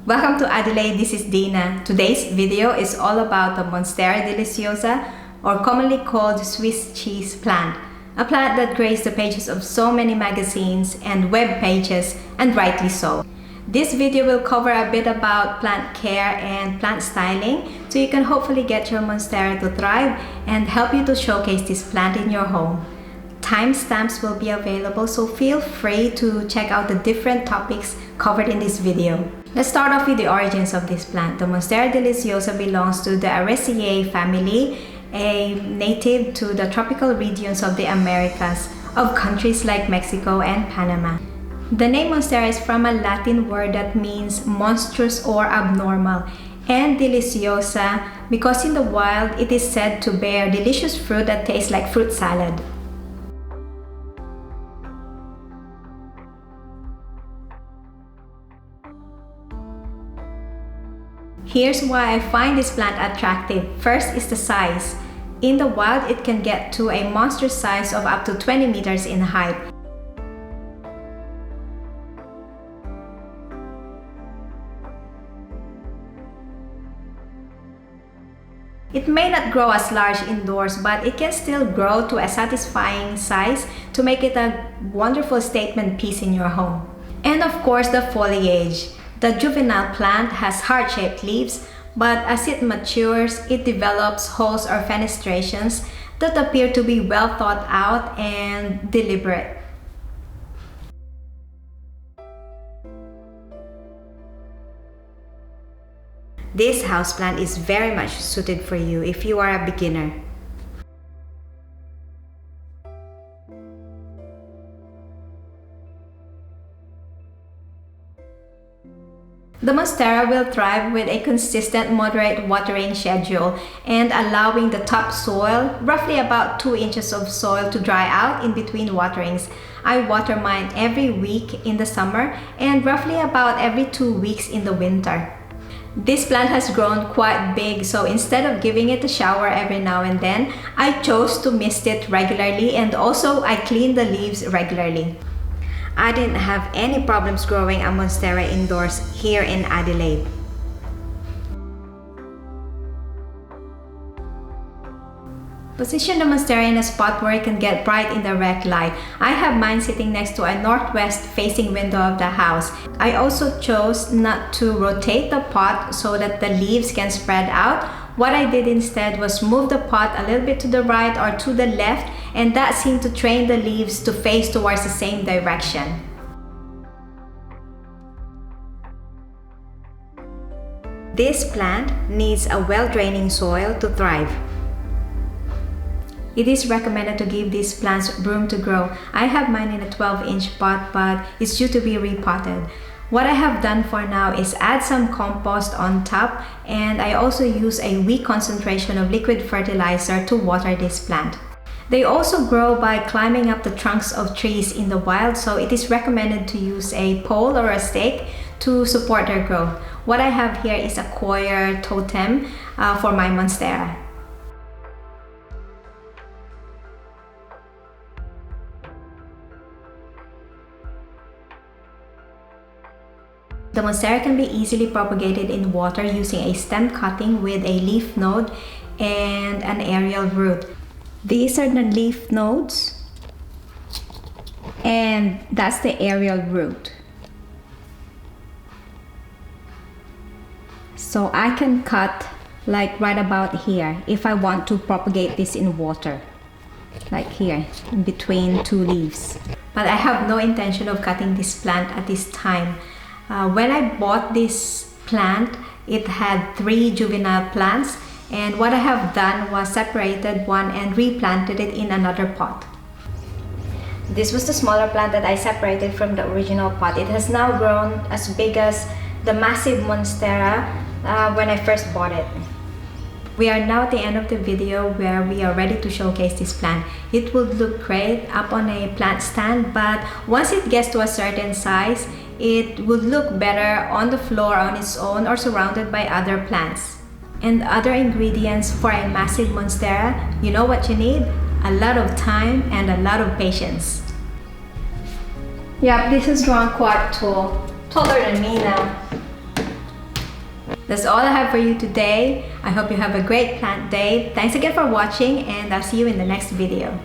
Welcome to Adelaide, this is Dina. Today's video is all about the Monstera Deliciosa, or commonly called Swiss cheese plant. A plant that graced the pages of so many magazines and web pages, and rightly so. This video will cover a bit about plant care and plant styling, so you can hopefully get your Monstera to thrive and help you to showcase this plant in your home. Timestamps will be available, so feel free to check out the different topics covered in this video. Let's start off with the origins of this plant. The Monstera Deliciosa belongs to the Araceae family, a native to the tropical regions of the Americas of countries like Mexico and Panama. The name Monstera is from a Latin word that means monstrous or abnormal, and deliciosa because in the wild it is said to bear delicious fruit that tastes like fruit salad. Here's why I find this plant attractive. First is the size. In the wild, it can get to a monster size of up to 20 meters in height. It may not grow as large indoors, but it can still grow to a satisfying size to make it a wonderful statement piece in your home. And of course, the foliage. The juvenile plant has heart-shaped leaves, but as it matures, it develops holes or fenestrations that appear to be well thought out and deliberate. This houseplant is very much suited for you if you are a beginner. The Monstera will thrive with a consistent moderate watering schedule and allowing the topsoil, roughly about 2 inches of soil, to dry out in between waterings. I water mine every week in the summer and roughly about every 2 weeks in the winter. This plant has grown quite big, so instead of giving it a shower every now and then, I chose to mist it regularly, and also I clean the leaves regularly. I didn't have any problems growing a Monstera indoors here in Adelaide. Position the Monstera in a spot where it can get bright indirect light. I have mine sitting next to a northwest facing window of the house. I also chose not to rotate the pot so that the leaves can spread out. What I did instead was move the pot a little bit to the right or to the left, and that seemed to train the leaves to face towards the same direction. This plant needs a well-draining soil to thrive. It is recommended to give these plants room to grow. I have mine in a 12-inch pot, but it's due to be repotted. What I have done for now is add some compost on top, and I also use a weak concentration of liquid fertilizer to water this plant. They also grow by climbing up the trunks of trees in the wild, so it is recommended to use a pole or a stake to support their growth. What I have here is a coir totem for my Monstera. The Monstera can be easily propagated in water using a stem cutting with a leaf node and an aerial root. These are the leaf nodes, and that's the aerial root. So I can cut like right about here if I want to propagate this in water, like here in between two leaves. But I have no intention of cutting this plant at this time. When I bought this plant, it had 3 juvenile plants, and what I have done was separated one and replanted it in another pot. This was the smaller plant that I separated from the original pot. It has now grown as big as the massive Monstera when I first bought it. We are now at the end of the video where we are ready to showcase this plant. It would look great up on a plant stand, but once it gets to a certain size, it would look better on the floor on its own or surrounded by other plants. And other ingredients for a massive Monstera, you know what you need? A lot of time and a lot of patience. Yeah, this has grown quite tall, taller than me now. That's all I have for you today. I hope you have a great plant day. Thanks again for watching, and I'll see you in the next video.